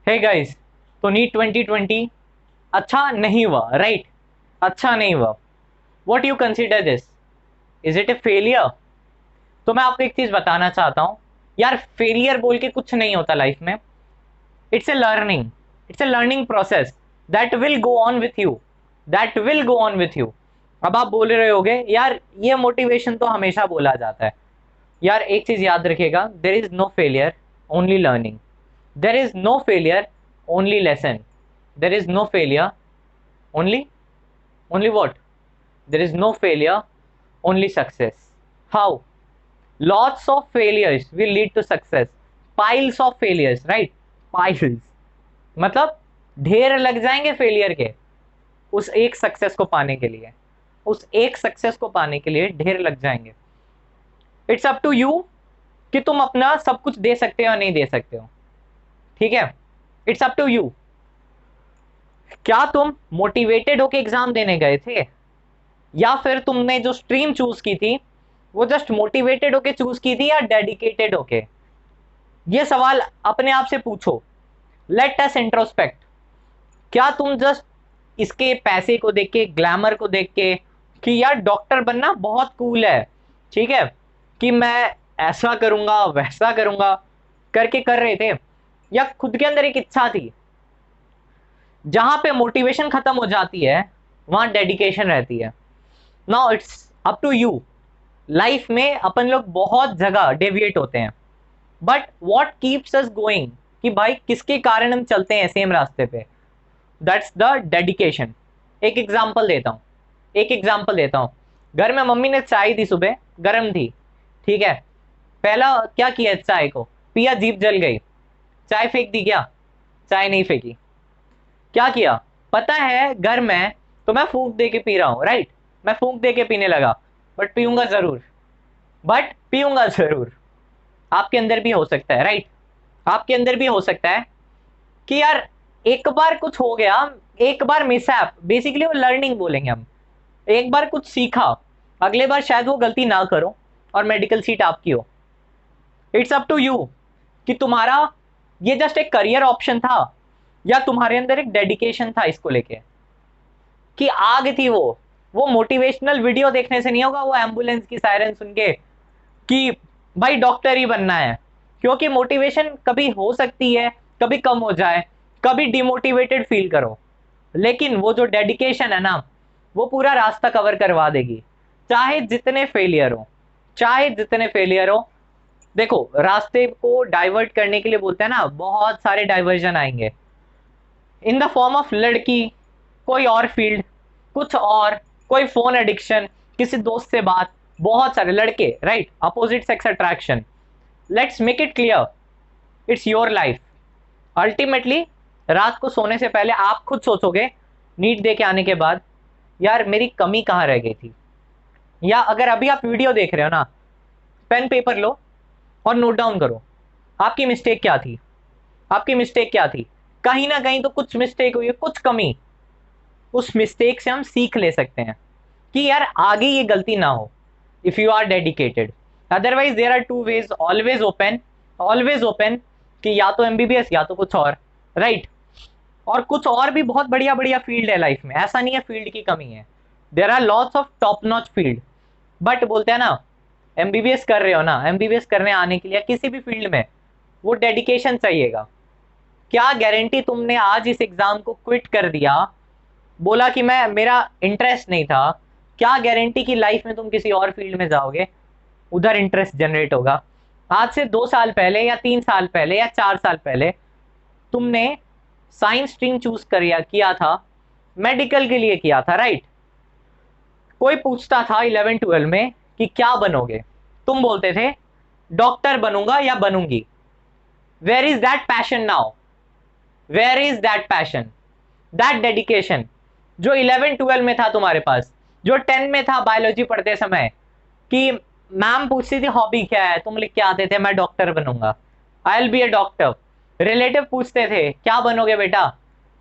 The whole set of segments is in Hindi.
हे गाइस, तो नीट 2020 अच्छा नहीं हुआ, राइट? अच्छा नहीं हुआ। What you consider this? Is it A failure? तो मैं आपको एक चीज बताना चाहता हूँ यार, फेलियर बोल के कुछ नहीं होता लाइफ में। It's a learning, it's a learning process that will go on with you, that will go on with you. अब आप बोल रहे होगे यार ये मोटिवेशन तो हमेशा बोला जाता है। यार एक चीज याद रखिएगा, there is no failure, only learning. There is no failure, only lesson. There is no failure, only only what? There is no failure, only success. How? Lots of failures will lead to success. Piles of failures, right? Piles मतलब ढेर लग जाएंगे फेलियर के उस एक सक्सेस को पाने के लिए, उस एक सक्सेस को पाने के लिए ढेर लग जाएंगे। इट्स अप टू यू कि तुम अपना सब कुछ दे सकते हो या नहीं दे सकते हो। ठीक है, इट्स अप टू यू। क्या तुम मोटिवेटेड होके एग्जाम देने गए थे, या फिर तुमने जो स्ट्रीम चूज की थी वो जस्ट मोटिवेटेड होके चूज की थी या डेडिकेटेड होके? ये सवाल अपने आप से पूछो। Let us introspect. क्या तुम जस्ट इसके पैसे को देख के, ग्लैमर को देख के कि यार डॉक्टर बनना बहुत कूल है, ठीक है, कि मैं ऐसा करूंगा वैसा करूंगा करके कर रहे थे, या खुद के अंदर एक इच्छा थी? जहां पे मोटिवेशन खत्म हो जाती है वहां डेडिकेशन रहती है। Now it's up to you. Life में अपन लोग बहुत जगह डेविएट होते हैं, but what keeps us going, कि भाई किसके कारण हम चलते हैं सेम रास्ते पे? That's the dedication. एक एग्जांपल देता हूँ, एक एग्जांपल देता हूँ। घर में मम्मी ने चाय दी, सुबह गर्म थी, ठीक है। पहला क्या किया, चाय को पिया, जीभ जल गई, चाय फेंक दी क्या? चाय नहीं फेंकी। क्या किया? पता है घर में तो मैं फूंक दे के पी रहा हूँ, राइट? मैं फूंक दे के पीने लगा, बट पीऊंगा जरूर, बट पीऊंगा जरूर। आपके अंदर भी हो सकता है, राइट? आपके अंदर भी हो सकता है कि यार एक बार कुछ हो गया, एक बार मिसहैप, बेसिकली वो लर्निंग बोलेंगे हम। एक बार कुछ सीखा, अगले बार शायद वो गलती ना करो और मेडिकल सीट आपकी हो। इट्स अप टू यू कि तुम्हारा ये जस्ट एक करियर ऑप्शन था या तुम्हारे अंदर एक डेडिकेशन था इसको लेके, कि आग थी वो मोटिवेशनल वीडियो देखने से नहीं होगा, वो एम्बुलेंस की सायरन सुन के कि भाई डॉक्टर ही बनना है। क्योंकि मोटिवेशन कभी हो सकती है, कभी कम हो जाए, कभी डिमोटिवेटेड फील करो, लेकिन वो जो डेडिकेशन है ना, वो पूरा रास्ता कवर करवा देगी, चाहे जितने फेलियर हो, चाहे जितने फेलियर हो। देखो, रास्ते को डाइवर्ट करने के लिए बोलते हैं ना, बहुत सारे डाइवर्जन आएंगे इन द फॉर्म ऑफ लड़की, कोई और फील्ड, कुछ और, कोई फोन एडिक्शन, किसी दोस्त से बात, बहुत सारे लड़के, right? Opposite sex attraction. Let's make it clear, it's your life. Ultimately रात को सोने से पहले आप खुद सोचोगे, नीट दे के आने के बाद, यार मेरी कमी कहाँ रह गई थी। या अगर अभी आप वीडियो देख रहे हो ना, पेन पेपर लो और नोट डाउन करो, आपकी मिस्टेक क्या थी, आपकी मिस्टेक क्या थी। कहीं ना कहीं तो कुछ मिस्टेक हुई है, कुछ कमी। उस मिस्टेक से हम सीख ले सकते हैं कि यार आगे ये गलती ना हो, if you are dedicated. Otherwise there are two ways, always open, always open, कि या तो एमबीबीएस या तो कुछ और, राइट? और कुछ और भी बहुत बढ़िया बढ़िया फील्ड है लाइफ में, ऐसा नहीं है फील्ड की कमी है। There are lots of top notch field. But बोलते हैं ना, एमबीबीएस कर रहे हो ना, एमबीबीएस करने आने के लिए किसी भी फील्ड में वो डेडिकेशन चाहिएगा। क्या गारंटी तुमने आज इस एग्जाम को क्विट कर दिया, बोला कि मैं, मेरा इंटरेस्ट नहीं था, क्या गारंटी कि लाइफ में तुम किसी और फील्ड में जाओगे, उधर इंटरेस्ट जनरेट होगा? आज से 2 साल पहले या 3 साल पहले या 4 साल पहले तुमने साइंस स्ट्रीम चूज किया था, मेडिकल के लिए किया था, राइट? कोई पूछता था 11 12 में कि क्या बनोगे, तुम बोलते थे डॉक्टर बनूंगा या बनूंगी। Where is that passion now? Where is that passion, that dedication जो 11 12 में था तुम्हारे पास, जो 10 में था बायोलॉजी पढ़ते समय, कि मैम पूछती थी हॉबी क्या है, तुम लिख के आते थे मैं डॉक्टर बनूंगा, I will be A doctor. Relative पूछते थे क्या बनोगे बेटा,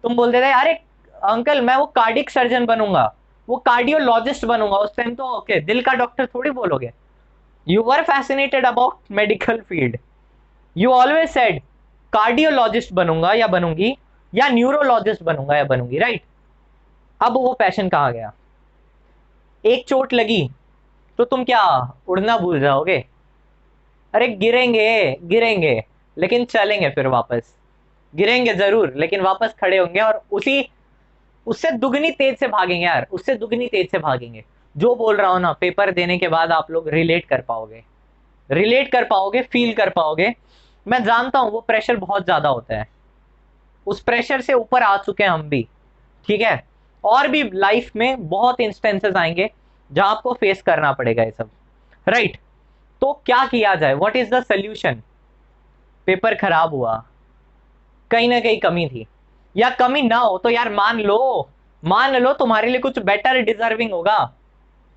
तुम बोलते थे अरे अंकल मैं वो कार्डिक सर्जन बनूंगा, वो कार्डियोलॉजिस्ट बनूंगा। उस टाइम तो ओके, दिल का डॉक्टर थोड़ी बोलोगे। You were fascinated about medical field, you always said cardiologist बनूंगा या बनूंगी, या न्यूरोलॉजिस्ट बनूंगा या बनूंगी, राइट। अब वो पैशन कहाँ गया? एक चोट लगी तो तुम क्या उड़ना भूल जाओगे? अरे गिरेंगे, गिरेंगे लेकिन चलेंगे फिर वापस, गिरेंगे जरूर लेकिन वापस खड़े होंगे और उसी उससे दुगनी तेज से भागेंगे यार, उससे दुगनी तेज से भागेंगे। जो बोल रहा हूं ना, पेपर देने के बाद आप लोग रिलेट कर पाओगे, रिलेट कर पाओगे, फील कर पाओगे। मैं जानता हूं वो प्रेशर बहुत ज्यादा होता है, उस प्रेशर से ऊपर आ चुके हैं हम भी, ठीक है। और भी लाइफ में बहुत इंस्टेंसेस आएंगे जहां आपको फेस करना पड़ेगा ये सब, राइट। तो क्या किया जाए, what is the solution? Paper खराब हुआ, कहीं ना कहीं कमी थी, या कमी ना हो तो यार मान लो, मान लो तुम्हारे लिए कुछ बेटर डिजर्विंग होगा,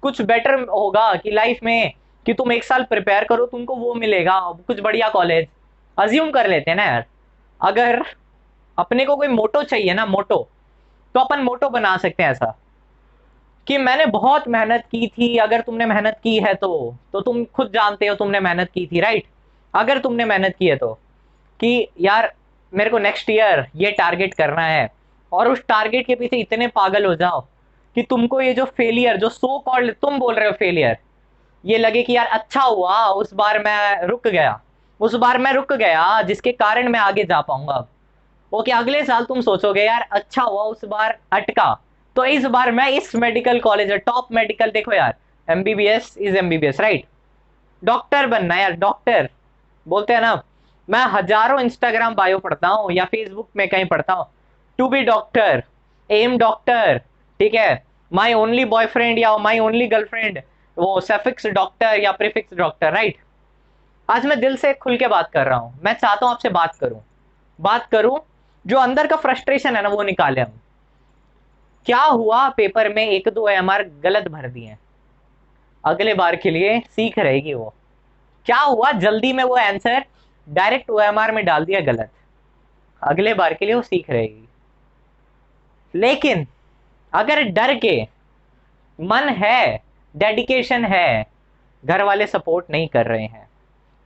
कुछ बेटर होगा कि लाइफ में, कि तुम एक साल प्रिपेयर करो तुमको वो मिलेगा कुछ बढ़िया कॉलेज। अज्यूम कर लेते हैं ना यार, अगर अपने को कोई मोटो चाहिए ना, मोटो, तो अपन मोटो बना सकते हैं ऐसा कि मैंने बहुत मेहनत की थी। अगर तुमने मेहनत की है तो तुम खुद जानते हो तुमने मेहनत की थी, राइट। अगर तुमने मेहनत की है तो कि यार मेरे को नेक्स्ट ईयर ये टारगेट करना है, और उस टारगेट के पीछे इतने पागल हो जाओ कि तुमको ये जो फेलियर, जो सो कॉल्ड तुम बोल रहे हो फेलियर, ये लगे कि यार अच्छा हुआ उस बार मैं रुक गया, उस बार मैं रुक गया जिसके कारण मैं आगे जा पाऊंगा। अब ओके, अगले साल तुम सोचोगे यार अच्छा हुआ उस बार अटका, तो इस बार मैं इस मेडिकल कॉलेज है, टॉप मेडिकल, देखो यार MBBS is MBBS, right. Doctor बनना है यार, डॉक्टर बोलते हैं ना। मैं हजारों इंस्टाग्राम बायो पढ़ता हूँ या फेसबुक में कहीं पढ़ता हूँ, to be doctor, M doctor, ठीक है। माई ओनली बॉयफ्रेंड या माई ओनली गर्लफ्रेंड, वो सफिक्स डॉक्टर या प्रीफिक्स डॉक्टर, राइट। आज मैं दिल से खुल के बात कर रहा हूँ, मैं चाहता हूँ आपसे बात करूं, बात करूं, जो अंदर का फ्रस्ट्रेशन है ना वो निकाले हम। क्या हुआ पेपर में एक दो एमआर गलत भर दिए, अगले बार के लिए सीख रहेगी वो। क्या हुआ जल्दी में वो आंसर डायरेक्ट ओएमआर में डाल दिया गलत, अगले बार के लिए वो सीख रहेगी। लेकिन अगर डर के मन है, डेडिकेशन है, घर वाले सपोर्ट नहीं कर रहे हैं,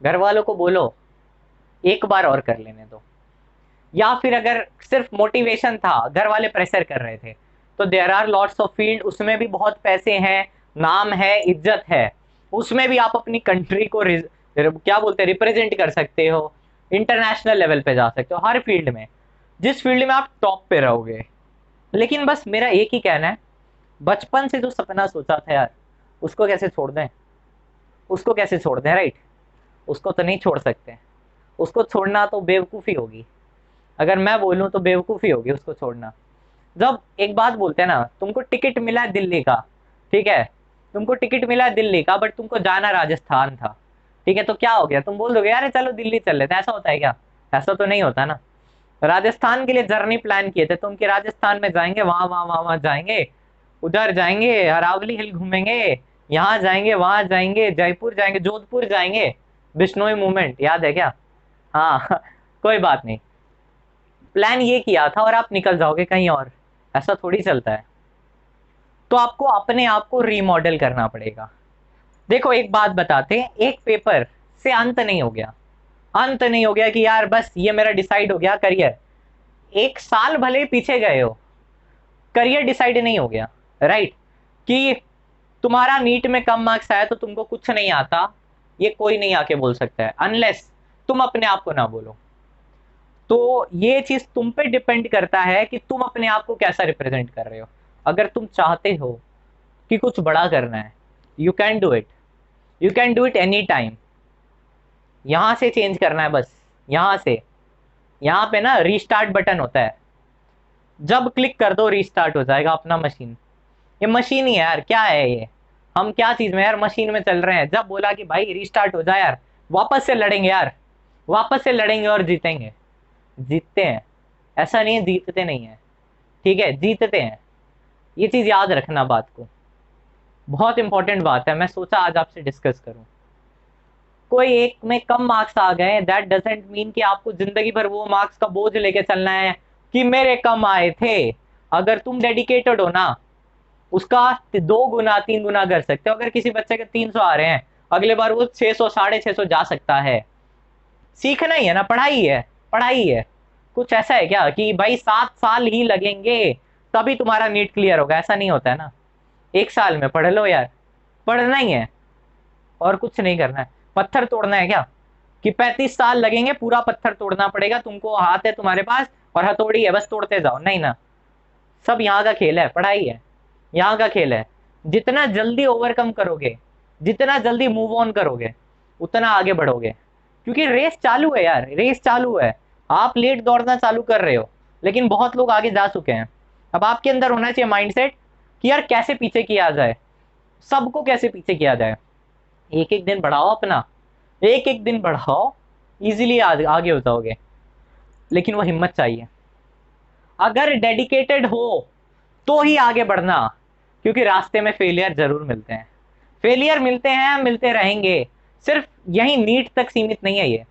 घर वालों को बोलो एक बार और कर लेने दो, या फिर अगर सिर्फ मोटिवेशन था, घर वाले प्रेशर कर रहे थे, तो there are lots of field, उसमें भी बहुत पैसे हैं, नाम है, इज्जत है, उसमें भी आप अपनी कंट्री को क्या बोलते हैं रिप्रेजेंट कर सकते हो, इंटरनेशनल लेवल पे जा सकते हो, हर फील्ड में, जिस फील्ड में आप टॉप पे रहोगे। लेकिन बस मेरा एक ही कहना है, बचपन से जो सपना सोचा था यार, उसको कैसे छोड़ दें, उसको कैसे छोड़ दें, राइट। उसको तो नहीं छोड़ सकते, उसको छोड़ना तो बेवकूफ़ी होगी, अगर मैं बोलूं तो बेवकूफ़ी होगी उसको छोड़ना। जब एक बात बोलते हैं ना, तुमको टिकट मिला है दिल्ली का, ठीक है, तुमको टिकट मिला है दिल्ली का, बट तुमको जाना राजस्थान था, ठीक है, तो क्या हो गया, तुम बोल दोगे यार चलो दिल्ली चल लेते हैं, ऐसा होता है क्या? ऐसा तो नहीं होता ना। राजस्थान के लिए जर्नी प्लान किए थे तुम कि राजस्थान में जाएंगे, वहां वहां वहां वहां जाएंगे, उधर जाएंगे, अरावली हिल घूमेंगे, यहाँ जाएंगे, वहां जाएंगे, जयपुर जाएंगे, जोधपुर जाएंगे, बिश्नोई मूवमेंट याद है क्या? हाँ कोई बात नहीं, प्लान ये किया था और आप निकल जाओगे कहीं और, ऐसा थोड़ी चलता है। तो आपको अपने आप को रीमॉडल करना पड़ेगा। देखो एक बात बताते हैं, एक पेपर से अंत नहीं हो गया, अंत नहीं हो गया कि यार बस ये मेरा डिसाइड हो गया करियर, एक साल भले पीछे गए हो, करियर डिसाइड नहीं हो गया, राइट। कि तुम्हारा नीट में कम मार्क्स आया तो तुमको कुछ नहीं आता, ये कोई नहीं आके बोल सकता है अनलेस तुम अपने आप को ना बोलो। तो ये चीज तुम पे डिपेंड करता है कि तुम अपने आप को कैसा रिप्रेजेंट कर रहे हो। अगर तुम चाहते हो कि कुछ बड़ा करना है, you can do it, you can do it any time. यहां से चेंज करना है बस, यहां से, यहाँ पे ना रीस्टार्ट बटन होता है, जब क्लिक कर दो रीस्टार्ट हो जाएगा अपना मशीन। ये मशीन ही है यार, क्या है ये, हम क्या चीज में यार मशीन में चल रहे हैं। जब बोला कि भाई रीस्टार्ट हो जाए यार, वापस से लड़ेंगे यार, वापस से लड़ेंगे और जीतेंगे, जीतते हैं, ऐसा नहीं है जीतते नहीं है, ठीक है, जीतते हैं। ये चीज याद रखना, बात को, बहुत इंपॉर्टेंट बात है, मैं सोचा आज आपसे डिस्कस करूं। कोई एक में कम मार्क्स आ गए, दैट डजंट मीन कि आपको जिंदगी भर वो मार्क्स का बोझ लेके चलना है कि मेरे कम आए थे। अगर तुम डेडिकेटेड हो ना, उसका 2 गुना 3 गुना कर सकते हो। अगर किसी बच्चे के 300 आ रहे हैं, अगले बार वो 600 650 जा सकता है। सीखना ही है ना, पढ़ाई है, पढ़ाई है। कुछ ऐसा है क्या कि भाई 7 साल ही लगेंगे तभी तुम्हारा नीट क्लियर होगा? ऐसा नहीं होता है ना। 1 साल में पढ़ लो यार, पढ़ना ही है और कुछ नहीं करना है। पत्थर तोड़ना है क्या कि 35 साल लगेंगे, पूरा पत्थर तोड़ना पड़ेगा तुमको? हाथ है तुम्हारे पास और हथौड़ी है, बस तोड़ते जाओ? नहीं ना। सब यहाँ का खेल है, पढ़ाई है, यहाँ का खेल है। जितना जल्दी ओवरकम करोगे, जितना जल्दी मूव ऑन करोगे, उतना आगे बढ़ोगे। क्योंकि रेस चालू है यार, रेस चालू है। आप लेट दौड़ना चालू कर रहे हो, लेकिन बहुत लोग आगे जा चुके हैं। अब आपके अंदर होना चाहिए माइंडसेट कि यार कैसे पीछे किया जाए, सबको कैसे पीछे किया जाए। एक एक दिन बढ़ाओ अपना, एक एक दिन बढ़ाओ, इजीली आगे हो जाओगे। लेकिन वो हिम्मत चाहिए। अगर डेडिकेटेड हो तो ही आगे बढ़ना, क्योंकि रास्ते में फेलियर जरूर मिलते हैं। फेलियर मिलते हैं, मिलते रहेंगे। सिर्फ यही नीट तक सीमित नहीं है ये।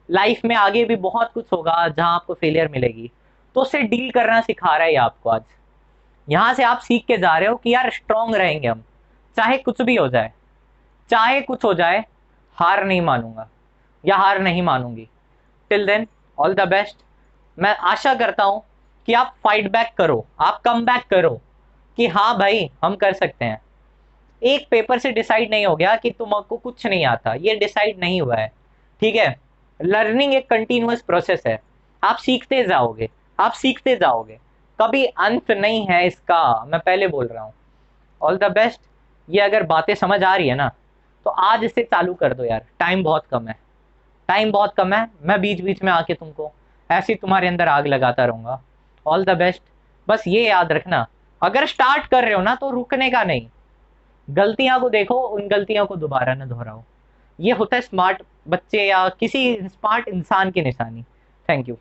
लाइफ में आगे भी बहुत कुछ होगा जहां आपको फेलियर मिलेगी, तो उससे डील करना सिखा रहा है ये आपको आज। यहां से आप सीख के जा रहे हो कि यार स्ट्रांग रहेंगे हम, चाहे कुछ भी हो जाए, चाहे कुछ हो जाए, हार नहीं मानूंगा या हार नहीं मानूंगी। Till then, all the best. मैं आशा करता हूं कि आप फाइट बैक करो, आप कम बैक करो कि हाँ भाई हम कर सकते हैं। एक पेपर से डिसाइड नहीं हो गया कि तुमको कुछ नहीं आता, ये डिसाइड नहीं हुआ है। ठीक है, लर्निंग एक कंटिन्यूअस प्रोसेस है। आप सीखते जाओगे, आप सीखते जाओगे, कभी अंत नहीं है इसका, मैं पहले बोल रहा हूँ। All the best. ये अगर बातें समझ आ रही है ना, तो आज इसे चालू कर दो यार, टाइम बहुत कम है, टाइम बहुत कम है। मैं बीच बीच में आके तुमको ऐसे ही तुम्हारे अंदर आग लगाता रहूंगा। All the best. बस ये याद रखना, अगर स्टार्ट कर रहे हो ना तो रुकने का नहीं। गलतियां को देखो, उन गलतियों को दोबारा ना दोहराओ। ये होता है स्मार्ट बच्चे या किसी स्मार्ट इंसान की निशानी। Thank you.